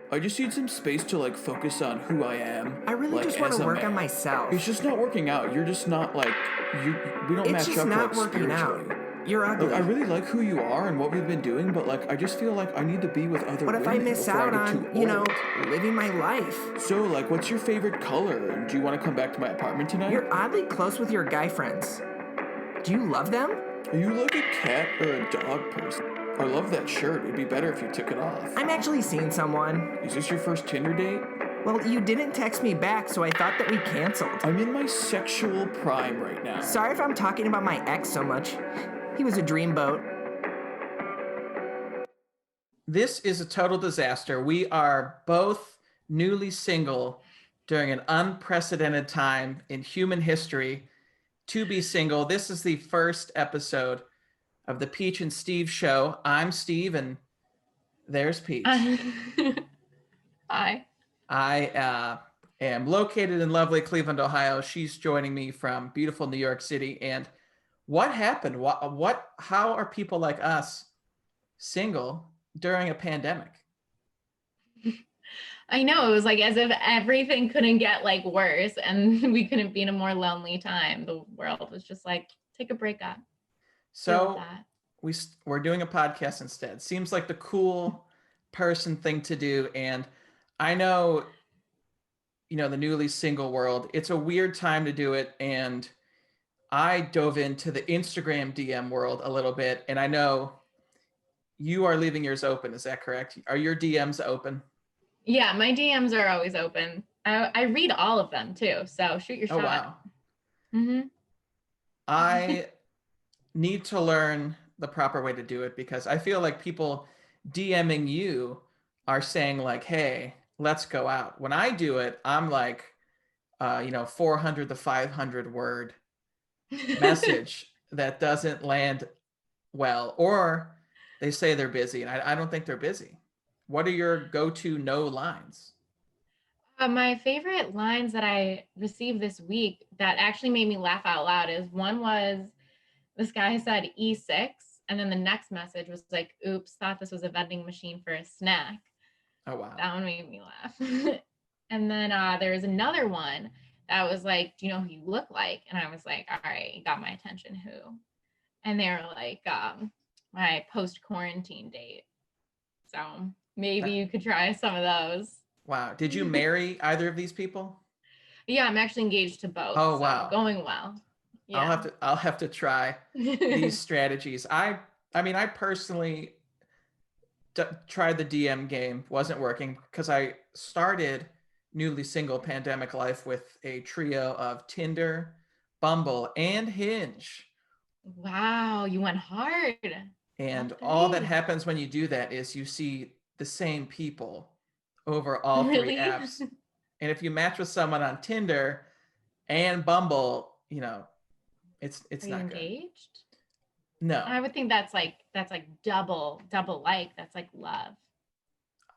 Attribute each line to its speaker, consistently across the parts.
Speaker 1: I just need some space to like focus on who I am.
Speaker 2: I really
Speaker 1: Like
Speaker 2: just want
Speaker 1: as
Speaker 2: to
Speaker 1: a
Speaker 2: work on
Speaker 1: man. It's
Speaker 2: myself.
Speaker 1: just not working out. You're just not like you. We don't
Speaker 2: It's
Speaker 1: match
Speaker 2: just
Speaker 1: up like
Speaker 2: not working out.
Speaker 1: spiritually.
Speaker 2: You're
Speaker 1: Like I
Speaker 2: ugly.
Speaker 1: really like who you are and what we've been doing, but like I just feel like I need to be with other
Speaker 2: What if I
Speaker 1: women
Speaker 2: miss
Speaker 1: before I
Speaker 2: out
Speaker 1: get too
Speaker 2: on,
Speaker 1: old.
Speaker 2: living my life?
Speaker 1: So like, what's your favorite color? And do you want to come back to my apartment tonight?
Speaker 2: You're oddly close with your guy friends. Do you love them?
Speaker 1: Are you like a cat or a dog person? I love that shirt. It'd be better if you took it off.
Speaker 2: I'm actually seeing someone.
Speaker 1: Is this your first Tinder date?
Speaker 2: Well, you didn't text me back, so I thought that we canceled.
Speaker 1: I'm in my sexual prime right now.
Speaker 2: Sorry if I'm talking about my ex so much. He was a dreamboat.
Speaker 3: This is a total disaster. We are both newly single during an unprecedented time in human history to be single. This is the first episode of the Peach and Steve show. I'm Steve, and there's Peach.
Speaker 4: Hi.
Speaker 3: I am located in lovely Cleveland, Ohio. She's joining me from beautiful New York City. And what happened? How are people like us single during a pandemic?
Speaker 4: I know, it was like as if everything couldn't get like worse and we couldn't be in a more lonely time. The world was just like, take a break up.
Speaker 3: So we're doing a podcast instead. Seems like the cool person thing to do. And I know, the newly single world, it's a weird time to do it. And I dove into the Instagram DM world a little bit. And I know you are leaving yours open. Is that correct? Are your DMs open?
Speaker 4: Yeah, my DMs are always open. I read all of them too. So shoot your shot.
Speaker 3: Oh, wow.
Speaker 4: Mm-hmm.
Speaker 3: I need to learn the proper way to do it because I feel like people DMing you are saying like, hey, let's go out. When I do it, I'm like, 400 to 500 word message that doesn't land well, or they say they're busy and I don't think they're busy. What are your go-to no lines?
Speaker 4: My favorite lines that I received this week that actually made me laugh out loud is one was this guy said E6, and then the next message was like, oops, thought this was a vending machine for a snack.
Speaker 3: Oh, wow.
Speaker 4: That one made me laugh. And then there was another one that was like, do you know who you look like? And I was like, all right, you got my attention, who? And they were like, my post-quarantine date. So maybe you could try some of those.
Speaker 3: Wow. Did you marry either of these people?
Speaker 4: Yeah, I'm actually engaged to both.
Speaker 3: Oh,
Speaker 4: so
Speaker 3: wow.
Speaker 4: Going well.
Speaker 3: Yeah. I'll have to try these strategies. I mean, I personally tried the DM game, wasn't working because I started newly single pandemic life with a trio of Tinder, Bumble, and Hinge.
Speaker 4: Wow, you went hard.
Speaker 3: And all that happens when you do that is you see the same people over all three apps. And if you match with someone on Tinder and Bumble, it's
Speaker 4: Are
Speaker 3: not
Speaker 4: you
Speaker 3: good.
Speaker 4: Engaged?
Speaker 3: No.
Speaker 4: I would think that's like double like. That's like love.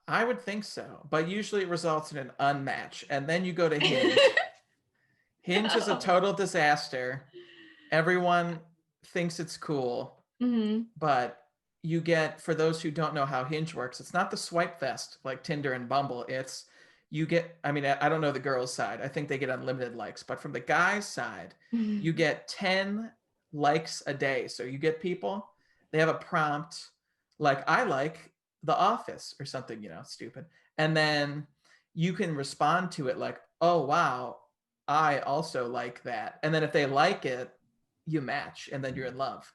Speaker 3: I would think so, but usually it results in an unmatch. And then you go to Hinge. Hinge is a total disaster. Everyone thinks it's cool, but you get, for those who don't know how Hinge works, it's not the swipe fest like Tinder and Bumble. It's you get, I mean, I don't know the girls' side. I think they get unlimited likes, but from the guys' side, you get 10 likes a day. So you get people, they have a prompt like, I like The Office or something, stupid. And then you can respond to it like, oh, wow, I also like that. And then if they like it, you match and then you're in love.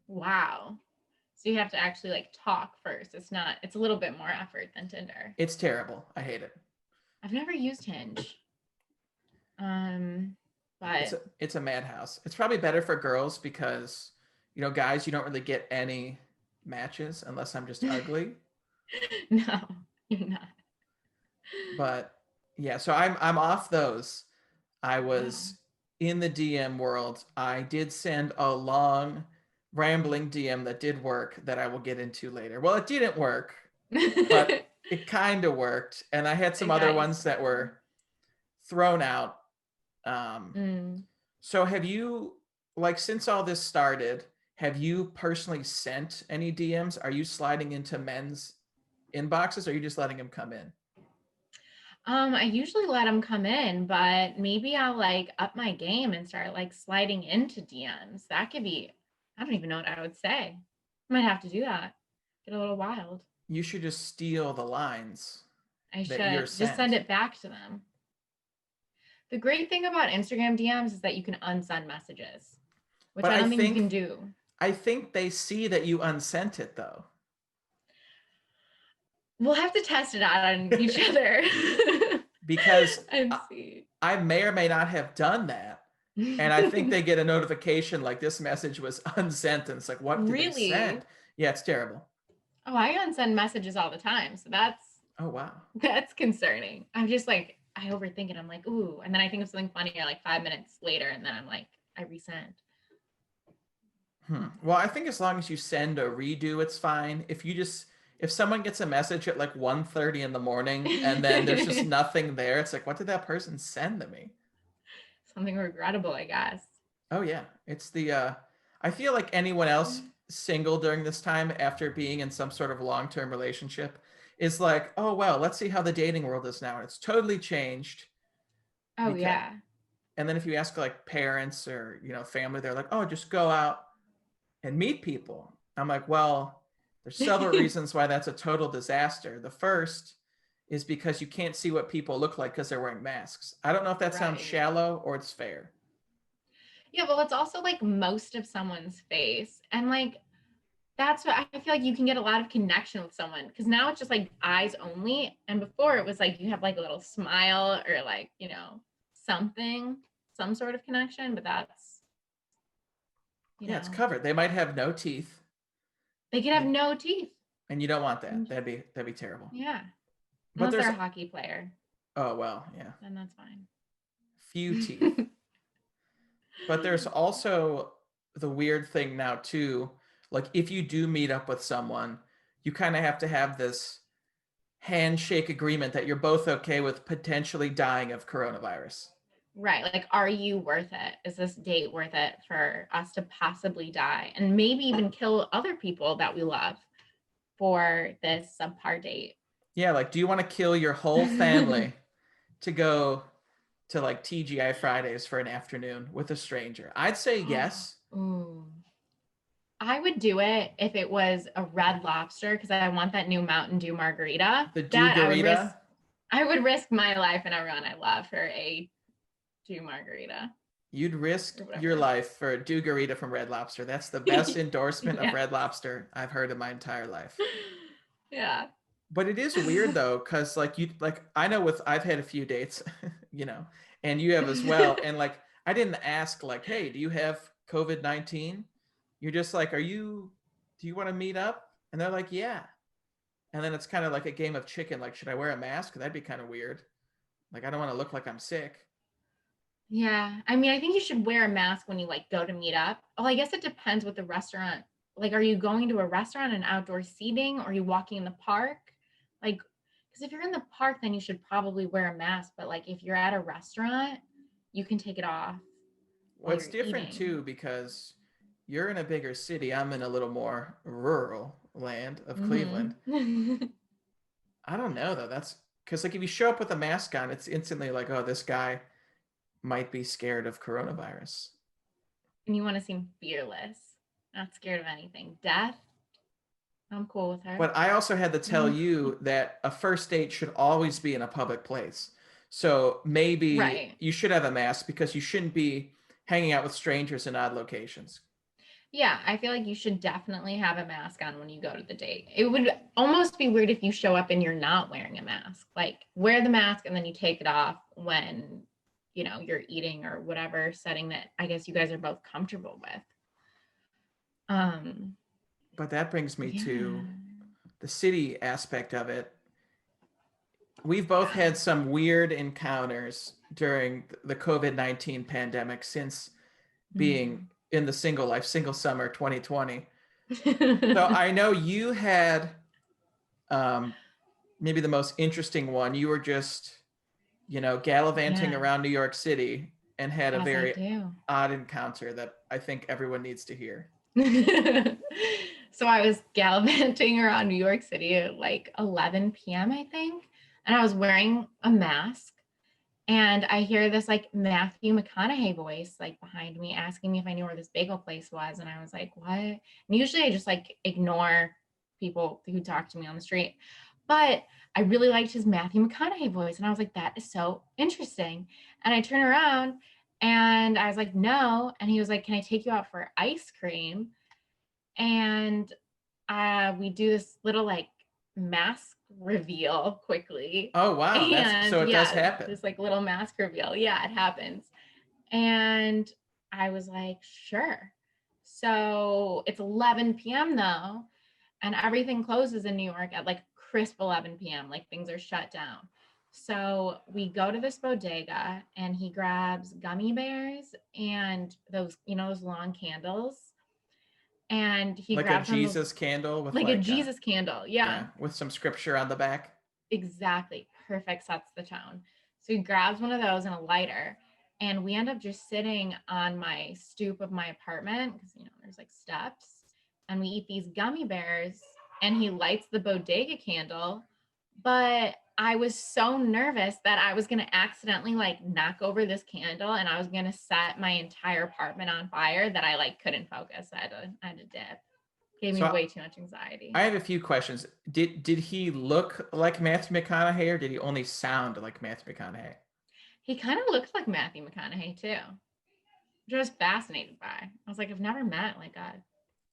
Speaker 4: Wow. So you have to actually like talk first. It's a little bit more effort than Tinder.
Speaker 3: It's terrible. I hate it.
Speaker 4: I've never used Hinge. But
Speaker 3: it's a madhouse. It's probably better for girls because, guys, you don't really get any matches unless I'm just ugly.
Speaker 4: No, you're not.
Speaker 3: But yeah, so I'm off those. I was in the DM world. I did send a long rambling DM that did work that I will get into later. Well, it didn't work, but it kind of worked. And I had some other ones that were thrown out. So have you, like, since all this started, have you personally sent any DMs? Are you sliding into men's inboxes, or are you just letting them come in?
Speaker 4: I usually let them come in, but maybe I'll like up my game and start like sliding into DMs. That could be, I don't even know what I would say. Might have to do that. Get a little wild.
Speaker 3: You should just steal the lines
Speaker 4: I
Speaker 3: that you're
Speaker 4: should just send
Speaker 3: sent.
Speaker 4: it back to them. The great thing about Instagram DMs is that you can unsend messages, which
Speaker 3: But
Speaker 4: I
Speaker 3: I
Speaker 4: don't think you can
Speaker 3: think
Speaker 4: do.
Speaker 3: I think they see that you unsent it though.
Speaker 4: We'll have to test it out on each other
Speaker 3: Because
Speaker 4: and see.
Speaker 3: I may or may not have done that. And I think they get a notification like this message was unsent. And it's like, what did they
Speaker 4: Really?
Speaker 3: send? Yeah, it's terrible.
Speaker 4: Oh, I unsend messages all the time. So
Speaker 3: Oh, wow.
Speaker 4: that's concerning. I'm just like, I overthink it. I'm like, ooh. And then I think of something funnier like 5 minutes later. And then I'm like, I resend.
Speaker 3: Well, I think as long as you send a redo, it's fine. If someone gets a message at like 1:30 in the morning and then there's just nothing there, it's like, what did that person send to me?
Speaker 4: Something regrettable, I guess.
Speaker 3: Oh yeah. It's I feel like anyone else single during this time after being in some sort of long-term relationship is like, oh well, let's see how the dating world is now. And it's totally changed.
Speaker 4: Oh,
Speaker 3: Because,
Speaker 4: yeah.
Speaker 3: and then if you ask like parents or, family, they're like, oh, just go out and meet people. I'm like, well, there's several reasons why that's a total disaster. The first is because you can't see what people look like because they're wearing masks. I don't know if that sounds
Speaker 4: Right.
Speaker 3: shallow or it's fair.
Speaker 4: Yeah, well, it's also like most of someone's face. And like, that's what I feel like you can get a lot of connection with someone because now it's just like eyes only. And before it was like you have like a little smile or like, something, some sort of connection, but that's,
Speaker 3: Yeah, it's covered. They might have no teeth,
Speaker 4: they could have no teeth.
Speaker 3: and you don't want that. That'd be terrible.
Speaker 4: Yeah.
Speaker 3: But
Speaker 4: Unless they're
Speaker 3: there's
Speaker 4: a hockey player,
Speaker 3: oh well, yeah,
Speaker 4: then that's fine.
Speaker 3: few teeth. But there's also the weird thing now too. Like if you do meet up with someone, you kind of have to have this handshake agreement that you're both okay with potentially dying of coronavirus.
Speaker 4: Right. Like, are you worth it? Is this date worth it for us to possibly die and maybe even kill other people that we love for this subpar date?
Speaker 3: Yeah, like do you want to kill your whole family to go to like TGI Fridays for an afternoon with a stranger? I'd say yes.
Speaker 4: Ooh. I would do it if it was a Red Lobster because I want that new Mountain Dew margarita.
Speaker 3: The
Speaker 4: That
Speaker 3: Dew-garita?
Speaker 4: I would risk my life and everyone I love for a Dew margarita.
Speaker 3: You'd risk
Speaker 4: Or whatever.
Speaker 3: your life for a Dew-garita from Red Lobster. That's the best endorsement
Speaker 4: Yeah.
Speaker 3: of Red Lobster I've heard in my entire life.
Speaker 4: Yeah.
Speaker 3: But it is weird though, because I know I've had a few dates, and you have as well. And like I didn't ask like, hey, do you have COVID-19? You're just like, do you want to meet up? And they're like, yeah. And then it's kind of like a game of chicken. Like, should I wear a mask? That'd be kind of weird. Like, I don't want to look like I'm sick.
Speaker 4: Yeah. I mean, I think you should wear a mask when you like go to meet up. Oh, I guess it depends what the restaurant, like, are you going to a restaurant and outdoor seating or are you walking in the park? Like, because if you're in the park, then you should probably wear a mask. But like, if you're at a restaurant, you can take it off.
Speaker 3: Well, it's
Speaker 4: you're
Speaker 3: different
Speaker 4: eating.
Speaker 3: too, because you're in a bigger city. I'm in a little more rural land of Cleveland. I don't know though. That's because like if you show up with a mask on, it's instantly like, oh, this guy might be scared of coronavirus.
Speaker 4: And you want to seem fearless, not scared of anything. Death, I'm cool with her.
Speaker 3: But I also had to tell you that a first date should always be in a public place. So maybe
Speaker 4: Right.
Speaker 3: you should have a mask because you shouldn't be hanging out with strangers in odd locations.
Speaker 4: Yeah, I feel like you should definitely have a mask on when you go to the date. It would almost be weird if you show up and you're not wearing a mask. Like wear the mask and then you take it off when, you're eating or whatever setting that I guess you guys are both comfortable with.
Speaker 3: But that brings me
Speaker 4: Yeah.
Speaker 3: to the city aspect of it. We've both had some weird encounters during the COVID-19 pandemic since being in the single summer 2020. So I know you had maybe the most interesting one. You were just, gallivanting
Speaker 4: Yeah.
Speaker 3: around New York City and had a
Speaker 4: As I
Speaker 3: very
Speaker 4: do.
Speaker 3: odd encounter that I think everyone needs to hear.
Speaker 4: So I was gallivanting around New York City at like 11 p.m., I think. And I was wearing a mask. And I hear this like Matthew McConaughey voice like behind me asking me if I knew where this bagel place was. And I was like, what? And usually I just like ignore people who talk to me on the street. But I really liked his Matthew McConaughey voice. And I was like, that is so interesting. And I turn around and I was like, no. And he was like, can I take you out for ice cream? And we do this little like mask reveal quickly.
Speaker 3: Oh wow, so it does happen.
Speaker 4: This like little mask reveal. Yeah, it happens. And I was like, sure. So it's 11 p.m. though, and everything closes in New York at like crisp 11 p.m. Like things are shut down. So we go to this bodega and he grabs gummy bears and those, those long candles. And he
Speaker 3: like
Speaker 4: grabs
Speaker 3: a Jesus candle with
Speaker 4: like a Jesus candle. Yeah.
Speaker 3: With some scripture on the back.
Speaker 4: Exactly. Perfect. Sets the tone. So he grabs one of those and a lighter. And we end up just sitting on my stoop of my apartment because, there's like steps. And we eat these gummy bears and he lights the bodega candle. But I was so nervous that I was going to accidentally like knock over this candle and I was going to set my entire apartment on fire that I like couldn't focus. I had to dip. Gave me way too much anxiety.
Speaker 3: I have a few questions. Did he look like Matthew McConaughey or did he only sound like Matthew McConaughey?
Speaker 4: He kind of looked like Matthew McConaughey too, which I was fascinated by. I was like, I've never met like a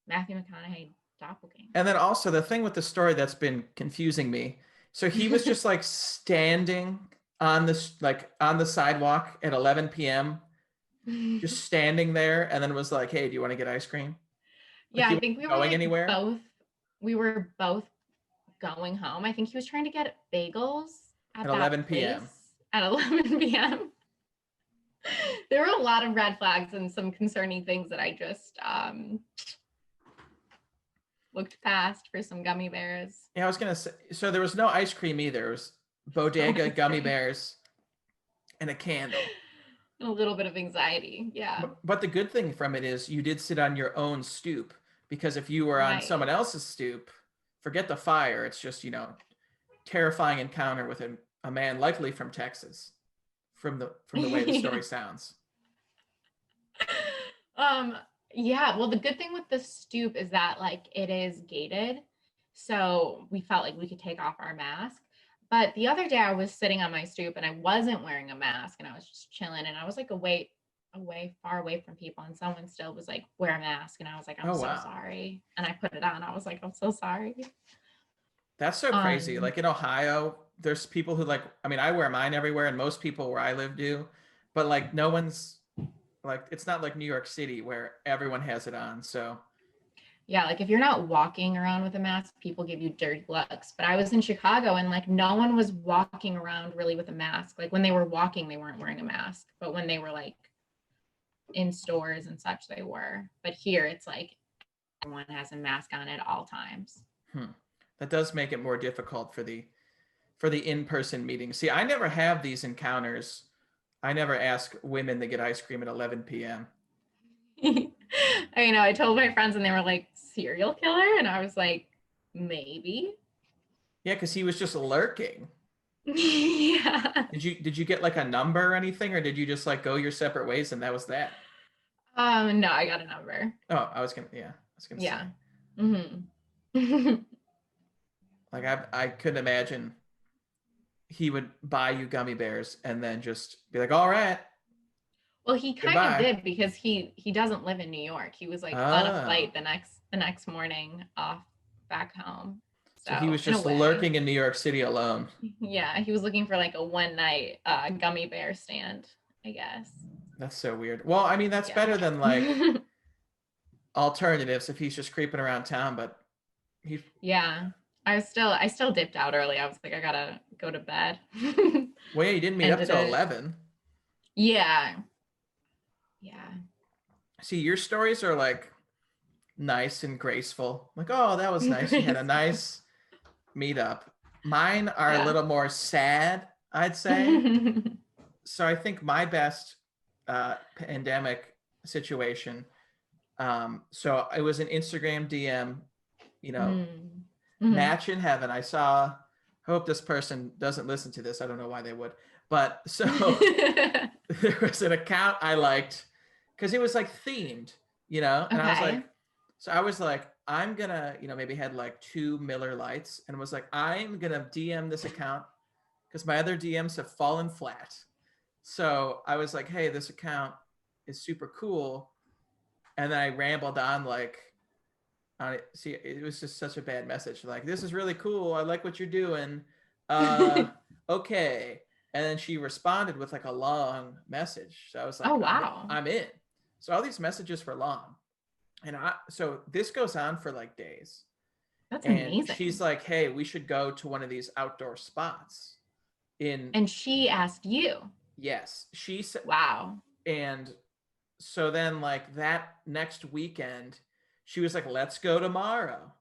Speaker 4: Matthew McConaughey doppelganger.
Speaker 3: And then also the thing with the story that's been confusing me. So he was just like standing on the sidewalk at 11 p.m. just standing there, and then was like, "Hey, do you want to get ice cream?"
Speaker 4: Yeah, I think we were
Speaker 3: going anywhere.
Speaker 4: We were both going home. I think he was trying to get bagels at
Speaker 3: 11 p.m.
Speaker 4: At 11 p.m. There were a lot of red flags and some concerning things that I just looked past for some gummy bears.
Speaker 3: Yeah, I was gonna say. So there was no ice cream either. It was bodega gummy bears and a candle.
Speaker 4: And a little bit of anxiety. Yeah.
Speaker 3: But the good thing from it is you did sit on your own stoop, because if you were on someone else's stoop, forget the fire. It's just terrifying encounter with a man likely from Texas, from the way the story sounds.
Speaker 4: Yeah, well, the good thing with the stoop is that like it is gated, so we felt like we could take off our mask. But the other day I was sitting on my stoop and I wasn't wearing a mask and I was just chilling and I was like far away from people, and someone still was like, wear a mask, and I was like, I'm so sorry, and I put it on. I was like, I'm so sorry.
Speaker 3: That's so crazy. Like in Ohio, there's people who I wear mine everywhere, and most people where I live do, but like no one's like, it's not like New York City where everyone has it on. So
Speaker 4: yeah, like if you're not walking around with a mask, people give you dirty looks. But I was in Chicago and like no one was walking around really with a mask. Like when they were walking, they weren't wearing a mask, but when they were like in stores and such, they were. But here it's like everyone has a mask on at all times.
Speaker 3: That does make it more difficult for the in-person meetings. See, I never have these encounters. I never ask women to get ice cream at 11 p.m.
Speaker 4: I told my friends and they were like, serial killer? And I was like, maybe.
Speaker 3: Yeah, because he was just lurking.
Speaker 4: Yeah.
Speaker 3: Did you get like a number or anything, or did you just like go your separate ways and that was that?
Speaker 4: No, I got a number.
Speaker 3: Oh, I was gonna say.
Speaker 4: Mm-hmm.
Speaker 3: Like I couldn't imagine he would buy you gummy bears and then just be like, all right.
Speaker 4: Well, he kind of did, because he doesn't live in New York. He was like on a flight the next morning off back home.
Speaker 3: So he was just lurking in New York City alone.
Speaker 4: Yeah, he was looking for like a one night gummy bear stand, I guess.
Speaker 3: That's so weird. Well, I mean, that's better than like alternatives if he's just creeping around town, but
Speaker 4: yeah. I still dipped out early. I was like, I gotta go to bed.
Speaker 3: Well, yeah, you didn't meet up till 11.
Speaker 4: Yeah.
Speaker 3: See, your stories are like nice and graceful. Like, oh, that was nice. You had a nice meetup. Mine are a little more sad, I'd say. So I think my best pandemic situation. So it was an Instagram DM you know,
Speaker 4: Mhm.
Speaker 3: match in heaven. I hope this person doesn't listen to this. I don't know why they would. But so there was an account I liked because it was like themed, you know? And I was
Speaker 4: Okay.
Speaker 3: like, so I was like, I'm gonna, you know, maybe had like 2 Miller Lights and was like, I'm gonna DM this account because my other DMs have fallen flat. So I was like, hey, this account is super cool. And then I rambled on like, see, it was just such a bad message. Like, this is really cool. I like what you're doing. Okay. And then she responded with like a long message. So I was like,
Speaker 4: Oh, wow.
Speaker 3: I'm in. So all these messages were long. And so this goes on for like days.
Speaker 4: That's
Speaker 3: And
Speaker 4: amazing.
Speaker 3: she's like, hey, we should go to one of these outdoor spots
Speaker 4: And she asked you.
Speaker 3: Yes. She said,
Speaker 4: Wow.
Speaker 3: and so then like that next weekend, she was like, let's go tomorrow.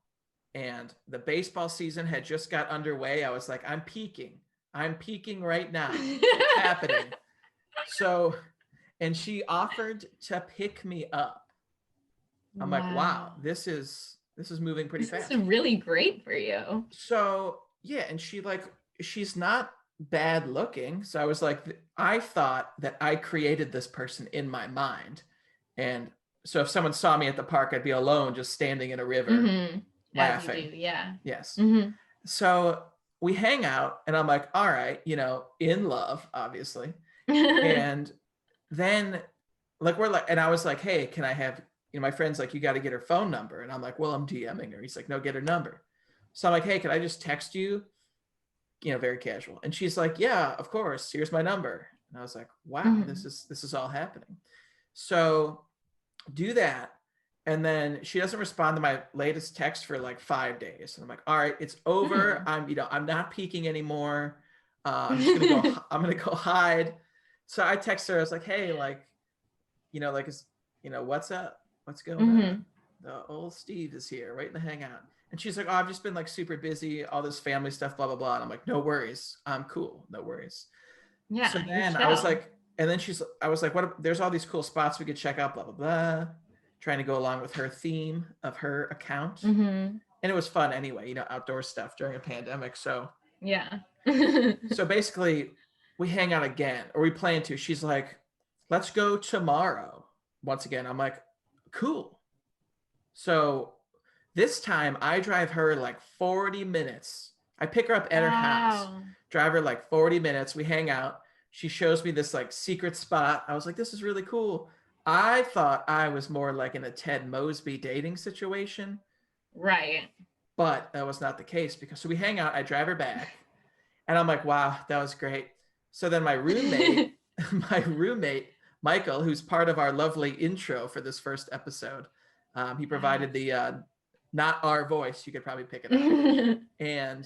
Speaker 3: And the baseball season had just got underway. I was like, I'm peaking right now. It's happening. So, and she offered to pick me up. I'm like, wow, this is moving pretty fast.
Speaker 4: This is really great for you.
Speaker 3: So yeah, and she's not bad looking. So I was like, I thought that I created this person in my mind. And so if someone saw me at the park, I'd be alone, just standing in a river, laughing.
Speaker 4: As you do, yeah.
Speaker 3: Yes.
Speaker 4: Mm-hmm.
Speaker 3: So we hang out and I'm like, all right, you know, in love, obviously. And then like, and I was like, hey, can I have, you know, my friend's like, you got to get her phone number. And I'm like, well, I'm DMing her. He's like, no, get her number. So I'm like, hey, can I just text you? You know, very casual. And she's like, yeah, of course. Here's my number. And I was like, wow, this is all happening. So do that. And then she doesn't respond to my latest text for like 5 days. And I'm like, all right, it's over. I'm not peeking anymore. I'm just gonna go, I'm gonna go hide. So I text her, I was like, hey, like, you know, like, what's up? What's going on? The old Steve is here waiting to hang out. And she's like, oh, I've just been like super busy, all this family stuff, blah, blah, blah. And I'm like, no worries. I'm cool. No worries.
Speaker 4: Yeah.
Speaker 3: So then I was like, and then I was like, there's all these cool spots we could check out, blah, blah, blah. Trying to go along with her theme of her account. And it was fun anyway, you know, outdoor stuff during a pandemic. So
Speaker 4: yeah.
Speaker 3: So basically we hang out again, or we plan to. She's like, let's go tomorrow. Once again, I'm like, cool. So this time I drive her like 40 minutes. I pick her up at her house, drive her like 40 minutes. We hang out. She shows me this like secret spot. I was like, this is really cool. I thought I was more like in a Ted Mosby dating situation.
Speaker 4: Right.
Speaker 3: But that was not the case because so we hang out, I drive her back and I'm like, wow, that was great. So then my roommate, Michael, who's part of our lovely intro for this first episode, he provided the not our voice. You could probably pick it up. And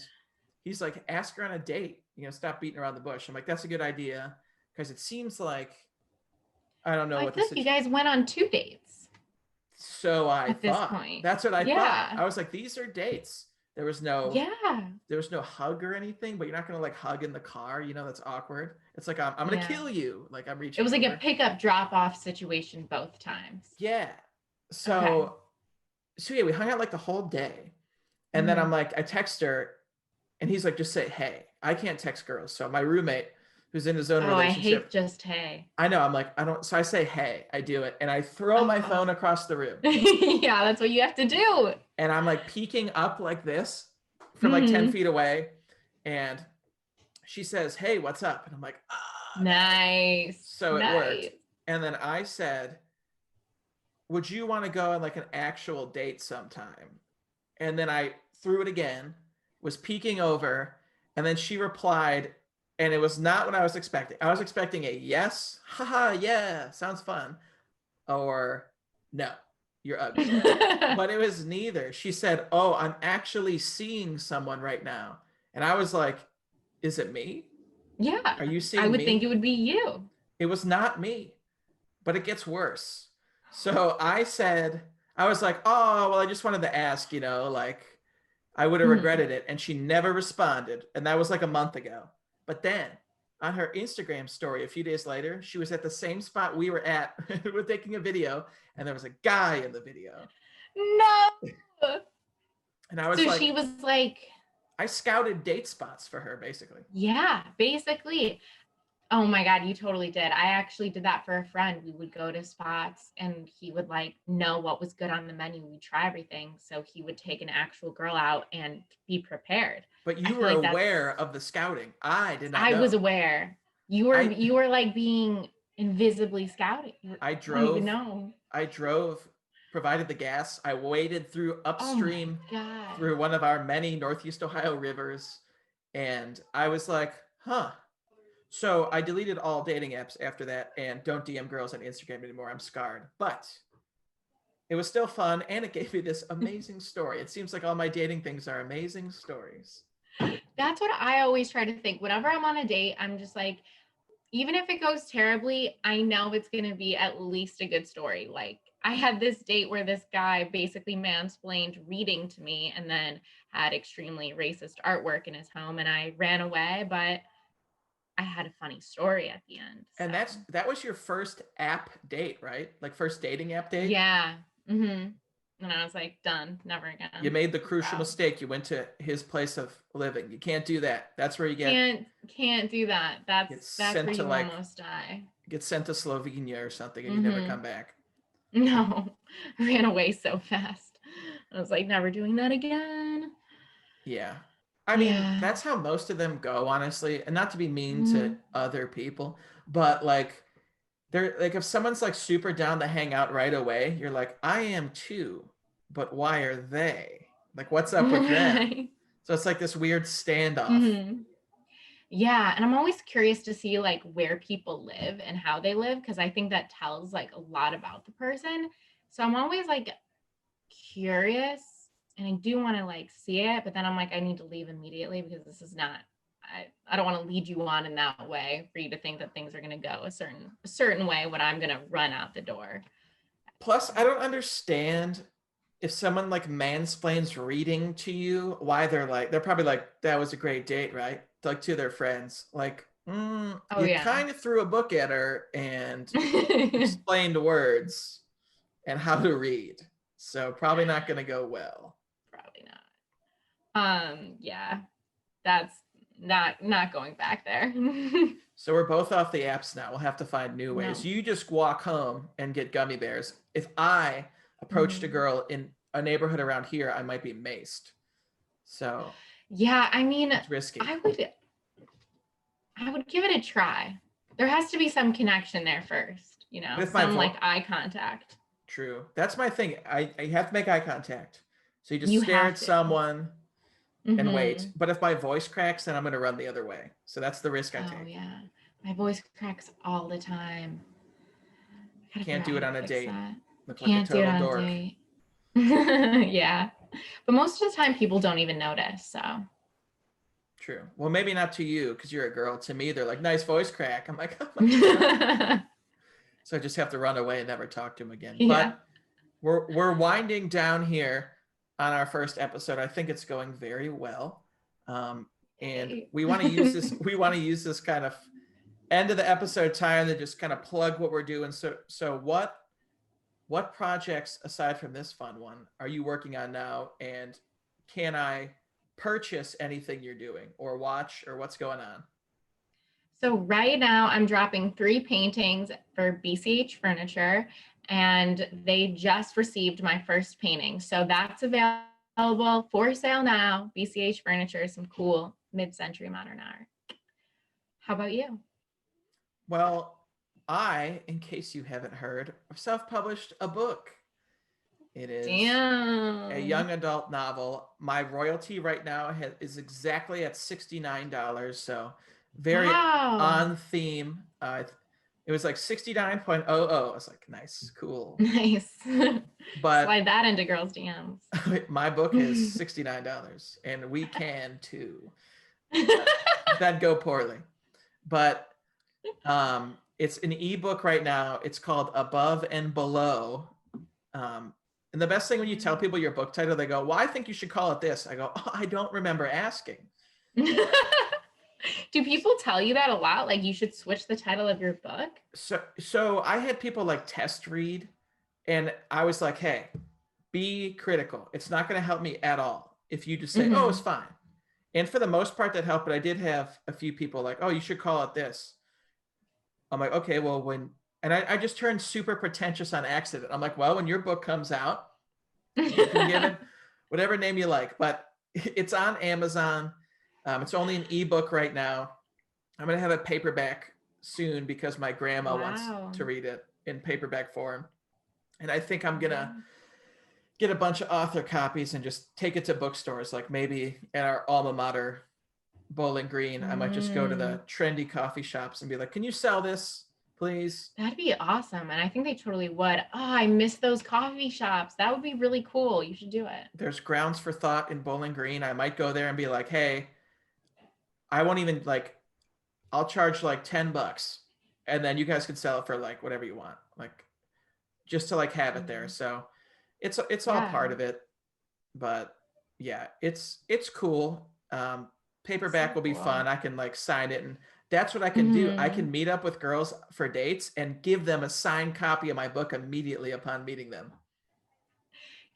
Speaker 3: he's like, ask her on a date, you know, stop beating around the bush. I'm like, that's a good idea. Because it seems like, I don't know
Speaker 4: I
Speaker 3: what
Speaker 4: thought you guys went on 2 dates.
Speaker 3: So I
Speaker 4: at
Speaker 3: thought,
Speaker 4: this point.
Speaker 3: that's what I thought. I was like, these are dates. There was no hug or anything, but you're not going to like hug in the car. You know, that's awkward. It's like, I'm going to kill you. Like I'm reaching.
Speaker 4: It was like
Speaker 3: over.
Speaker 4: a pickup drop off situation both times.
Speaker 3: Yeah. So yeah, we hung out like the whole day. And then I'm like, I text her and he's like, just say, hey. I can't text girls. So my roommate who's in his own relationship.
Speaker 4: I hate just hey.
Speaker 3: I know. I'm like, I don't. So I say, hey, I do it. And I throw my phone across the room.
Speaker 4: Yeah, that's what you have to do.
Speaker 3: And I'm like peeking up like this from like 10 feet away. And she says, hey, what's up? And I'm like, ah.
Speaker 4: Nice.
Speaker 3: So it worked. And then I said, would you want to go on like an actual date sometime? And then I threw it again, was peeking over. And then she replied, and it was not what I was expecting. I was expecting a yes, haha, yeah, sounds fun. Or no, you're ugly. But it was neither. She said, oh, I'm actually seeing someone right now. And I was like, is it me?
Speaker 4: Yeah.
Speaker 3: Are you seeing me?
Speaker 4: I would think it would be you.
Speaker 3: It was not me, but it gets worse. So I said, I was like, oh, well, I just wanted to ask, you know, like I would have regretted it. And she never responded. And that was like a month ago. But then on her Instagram story, a few days later, she was at the same spot we were at. We're taking a video and there was a guy in the video.
Speaker 4: No.
Speaker 3: And I was
Speaker 4: So
Speaker 3: like,
Speaker 4: she was like,
Speaker 3: I scouted date spots for her basically.
Speaker 4: yeah, basically. Oh my God, you totally did. I actually did that for a friend. We would go to spots and he would like know what was good on the menu. We'd try everything. So he would take an actual girl out and be prepared.
Speaker 3: But
Speaker 4: I
Speaker 3: you
Speaker 4: feel
Speaker 3: were
Speaker 4: like
Speaker 3: aware of the scouting. I did not
Speaker 4: I was
Speaker 3: know.
Speaker 4: aware.
Speaker 3: I
Speaker 4: You were like being invisibly scouting.
Speaker 3: I
Speaker 4: I don't even
Speaker 3: drove
Speaker 4: know.
Speaker 3: I drove, provided the gas. I waded through
Speaker 4: Oh my
Speaker 3: upstream
Speaker 4: God.
Speaker 3: through one of our many Northeast Ohio rivers. And I was like, huh. So I deleted all dating apps after that and don't DM girls on Instagram anymore. I'm scarred. But it was still fun and it gave me this amazing story. It seems like all my dating things are amazing stories.
Speaker 4: That's what I always try to think. Whenever I'm on a date, I'm just like, even if it goes terribly, I know it's going to be at least a good story. Like, I had this date where this guy basically mansplained reading to me and then had extremely racist artwork in his home, and I ran away, but I had a funny story at the end.
Speaker 3: And
Speaker 4: So.
Speaker 3: that was your first app date, right? Like first dating app date?
Speaker 4: Yeah. Mm-hmm. And I was like, done, never again.
Speaker 3: You made the crucial
Speaker 4: So.
Speaker 3: mistake. You went to his place of living. You can't do that. That's where you
Speaker 4: Can't do that. That's
Speaker 3: sent
Speaker 4: where
Speaker 3: to,
Speaker 4: you
Speaker 3: like,
Speaker 4: almost die.
Speaker 3: get sent to Slovenia or something and you never come back.
Speaker 4: No, I ran away so fast. I was like, never doing that again.
Speaker 3: Yeah. I mean,
Speaker 4: Yeah.
Speaker 3: that's how most of them go, honestly. And not to be mean to
Speaker 4: Mhm.
Speaker 3: other people, but like they're like if someone's like super down to hang out right away, you're like, I am too, but why are they? Like, what's up with them?
Speaker 4: Right.
Speaker 3: So it's like this weird standoff.
Speaker 4: Mhm. Yeah, and I'm always curious to see like where people live and how they live because I think that tells like a lot about the person. So I'm always like curious and I do want to like see it, but then I'm like, I need to leave immediately because this is not I don't want to lead you on in that way for you to think that things are gonna go a certain way when I'm gonna run out the door.
Speaker 3: Plus, I don't understand if someone like mansplains reading to you, why they're probably like, that was a great date, right? Like to their friends. Like,
Speaker 4: Oh
Speaker 3: you
Speaker 4: yeah.
Speaker 3: kind of threw a book at her and explained words and how to read. So probably not going to go well.
Speaker 4: Probably not. Yeah, that's not going back there.
Speaker 3: So we're both off the apps now. We'll have to find new ways.
Speaker 4: No.
Speaker 3: You just walk home and get gummy bears. If I approached a girl in a neighborhood around here, I might be maced. So
Speaker 4: Yeah, I mean,
Speaker 3: it's risky.
Speaker 4: I would give it a try. There has to be some connection there first, you know,
Speaker 3: With my
Speaker 4: some like eye contact.
Speaker 3: True. That's my thing. I have to make eye contact. So you just
Speaker 4: You
Speaker 3: stare
Speaker 4: have
Speaker 3: at
Speaker 4: to.
Speaker 3: someone and
Speaker 4: Mhm.
Speaker 3: wait. But if my voice cracks, then I'm going to run the other way. So that's the risk I
Speaker 4: Oh
Speaker 3: take.
Speaker 4: yeah, my voice cracks all the time. I gotta
Speaker 3: Can't
Speaker 4: figure
Speaker 3: do
Speaker 4: out
Speaker 3: it
Speaker 4: how to
Speaker 3: on a
Speaker 4: fix
Speaker 3: date.
Speaker 4: that.
Speaker 3: Look
Speaker 4: Can't
Speaker 3: like a
Speaker 4: do it
Speaker 3: total
Speaker 4: on
Speaker 3: dork.
Speaker 4: a date. Yeah, but most of the time people don't even notice. So.
Speaker 3: True. Well, maybe not to you because you're a girl. To me, they're like, nice voice crack. I'm like, oh my God. So I just have to run away and never talk to him again.
Speaker 4: Yeah.
Speaker 3: But we're winding down here on our first episode. I think it's going very well. And we want to use this, kind of end of the episode time to just kind of plug what we're doing. So what projects aside from this fun one are you working on now? And can I purchase anything you're doing or watch or what's going on?
Speaker 4: So right now I'm dropping 3 paintings for BCH Furniture and they just received my first painting. So that's available for sale now. BCH Furniture, some cool mid-century modern art. How about you?
Speaker 3: Well, I, in case you haven't heard, self-published a book. It is
Speaker 4: Damn.
Speaker 3: a young adult novel. My royalty right now is exactly at $69. So very on theme. It was like 69.00. I was like, nice, cool.
Speaker 4: Nice.
Speaker 3: But
Speaker 4: slide that into girls' DMs.
Speaker 3: my book is $69 and we can too. That'd go poorly. But it's an ebook right now. It's called Above and Below. And the best thing when you tell people your book title, they go, well, I think you should call it this. I go, oh, I don't remember asking.
Speaker 4: Do people tell you that a lot? Like you should switch the title of your book?
Speaker 3: So I had people like test read and I was like, hey, be critical. It's not going to help me at all. if you just say, oh, it's fine. And for the most part, that helped. But I did have a few people like, oh, you should call it this. I'm like, okay, well, and I just turned super pretentious on accident. I'm like, well, when your book comes out, you can give it whatever name you like, but it's on Amazon. It's only an ebook right now. I'm going to have a paperback soon because my grandma wants to read it in paperback form. And I think I'm going to get a bunch of author copies and just take it to bookstores. Like maybe at our alma mater, Bowling Green, I might just go to the trendy coffee shops and be like, can you sell this, please?
Speaker 4: That'd be awesome. And I think they totally would. Oh, I miss those coffee shops. That would be really cool. You should do it.
Speaker 3: There's Grounds for Thought in Bowling Green. I might go there and be like, hey, I won't even like, I'll charge like $10 and then you guys can sell it for like whatever you want. Like just to like have it there. So it's all part of it, but yeah, it's cool. Paperback will be fun. I can like sign it, and that's what I can do. I can meet up with girls for dates and give them a signed copy of my book immediately upon meeting them.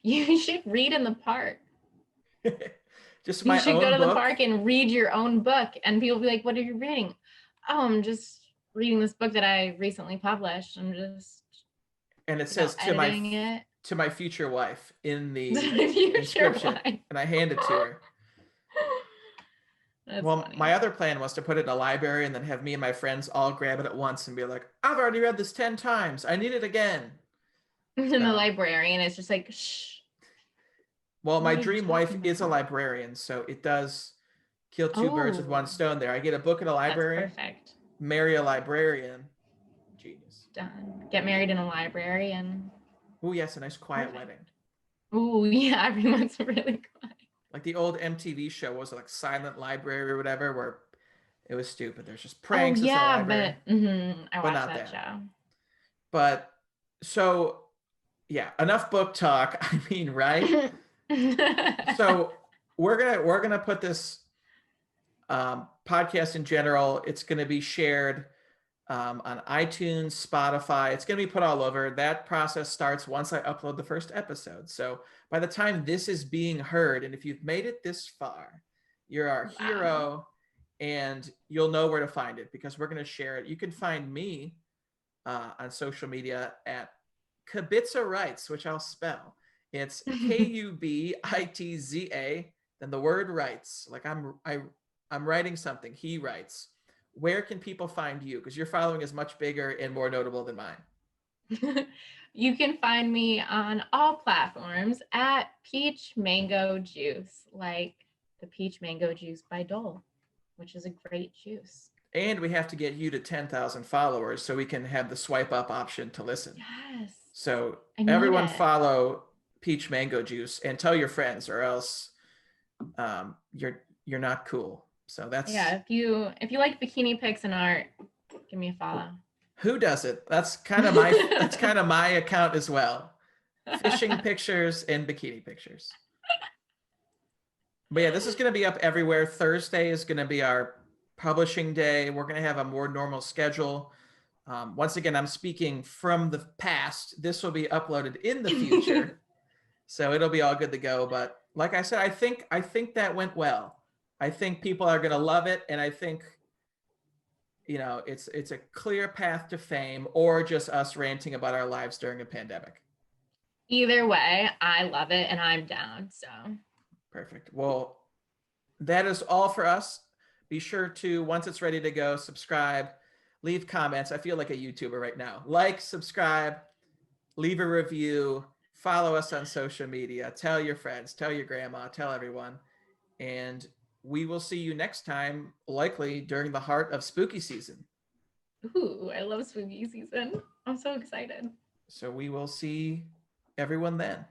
Speaker 4: You should read in the park.
Speaker 3: Just my own book. You should
Speaker 4: go to the park and read your own book, and people will be like, what are you reading? Oh, I'm just reading this book that I recently published. I'm just
Speaker 3: and it says to my future wife in the inscription, and I hand it to her. That's funny. My other plan was to put it in a library and then have me and my friends all grab it at once and be like, I've already read this 10 times. I need it again.
Speaker 4: And the librarian is just like, shh.
Speaker 3: Well, my dream wife is a librarian, so it does kill two birds with one stone there. I get a book at a library.
Speaker 4: That's perfect.
Speaker 3: Marry a librarian. Genius.
Speaker 4: Done. Get married in a library and...
Speaker 3: Oh, yes, a nice quiet wedding.
Speaker 4: Oh, yeah, everyone's really quiet.
Speaker 3: Like the old MTV show was like Silent Library or whatever, where it was stupid. There's just pranks.
Speaker 4: Oh, yeah, but I watched that show.
Speaker 3: But so, yeah, enough book talk. I mean, right? So we're gonna put this podcast in general. It's gonna be shared on iTunes, Spotify. It's going to be put all over. That process starts once I upload the first episode. So by the time this is being heard, and if you've made it this far, you're our hero, and you'll know where to find it because we're going to share it. You can find me on social media at Kubitza Writes, which I'll spell. It's Kubitza, then the word writes. Like I'm writing something. He writes. Where can people find you? Because your following is much bigger and more notable than mine.
Speaker 4: You can find me on all platforms at Peach Mango Juice, like the Peach Mango Juice by Dole, which is a great juice.
Speaker 3: And we have to get you to 10,000 followers so we can have the swipe up option to listen.
Speaker 4: Yes.
Speaker 3: So everyone follow Peach Mango Juice and tell your friends, or else you're not cool. So that's
Speaker 4: if you like bikini pics and art, give me a follow.
Speaker 3: Who does it? That's kind of my account as well. Fishing pictures and bikini pictures. But yeah, this is going to be up everywhere. Thursday is going to be our publishing day. We're going to have a more normal schedule. Once again, I'm speaking from the past. This will be uploaded in the future. So it'll be all good to go. But like I said, I think that went well. I think people are going to love it. And I think, it's a clear path to fame, or just us ranting about our lives during a pandemic.
Speaker 4: Either way, I love it and I'm down. So
Speaker 3: perfect. Well, that is all for us. Be sure to, once it's ready to go, subscribe, leave comments. I feel like a YouTuber right now. Like, subscribe, leave a review, follow us on social media, tell your friends, tell your grandma, tell everyone. And we will see you next time, likely during the heart of spooky season.
Speaker 4: Ooh, I love spooky season. I'm so excited.
Speaker 3: So we will see everyone then.